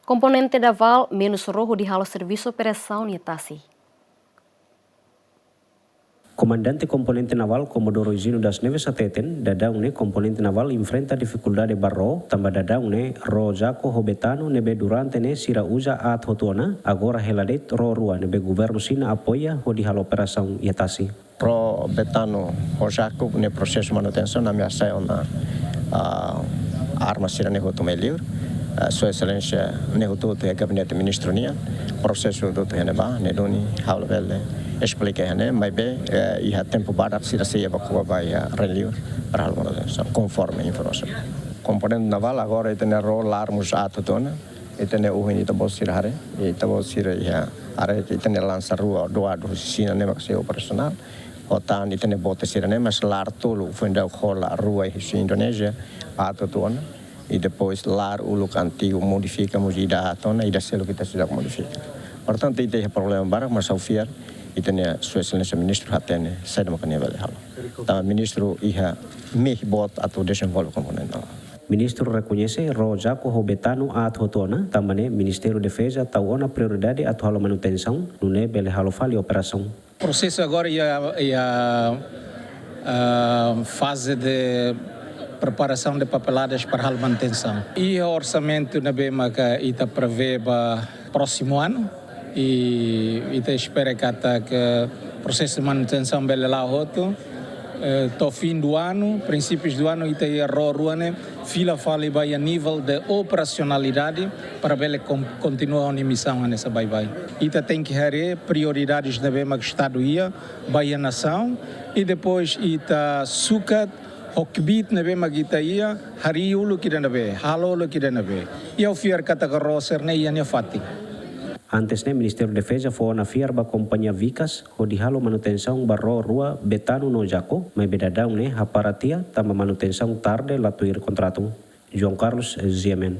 Komponente Naval menos rojo di halo servisu operasaun e Tasi. Comandante Komponente Naval Comodoro Isino das Neves Ateten, dadang ne Komponente Naval enfrenta dificuldade barro, tambah dadang ne ro jako hobetano nebe durante ne sira usa at hotuana, agora heladet ro rua nebe governo sina apoia hodi halo operasaun e Tasi. Pro betano o jako ne processo manutenção na minha sauna arma sira ne hotu melhor. Sua Excelência ne hotu te gabinete ministro nian processo do te neba ne doni halo vele explica né mas bem e há tempo para sira se evacua vai relio para algo conforme informação. Komponente naval agora tem rol armas atotona e tem o hinita bossira hare e tabo sira ya are tem lança rua do sina ne maxi operacional otan e tem bote sira ne mas lar tolo funda rola rua em Indonésia atotona e depois lar o look antigo modifica mudida atona e da selo kita sudah modifica. Portanto itu é problema barang mas ao fiar e tem a Sua Excelência ministro hatene sai makan nível halo. Tá ministro iha me bot atau desenvolve komponente. Ministro reconhece ro jako hobetano at hotona, também Ministério de Defesa tauona prioridade at halo manutenção no ne bele halo fali operação. O processo agora é a fase de preparação de papeladas para a manutenção. E o orçamento na BEMA que está prevê para próximo ano e está espera que o processo de manutenção bele lá outro to fim do ano, princípios do ano está a ruane fila fala vai a nível de operacionalidade para bele continuar a missão nessa vai. E tem que ter prioridades na BEMA que estado ia vai a nação e depois está sucat hokbit na be magita ia hari ulu kida na be halo lu kida na be ia fiar kata roser ne ia ne fati. Antes ne Ministério de Defesa foi na fiar ba companhia Vicas hodi halo manutenção barro rua betano no jako mai bedadang ne haparatia tama manutenção tarde latuir contrato. João Carlos Ziemen.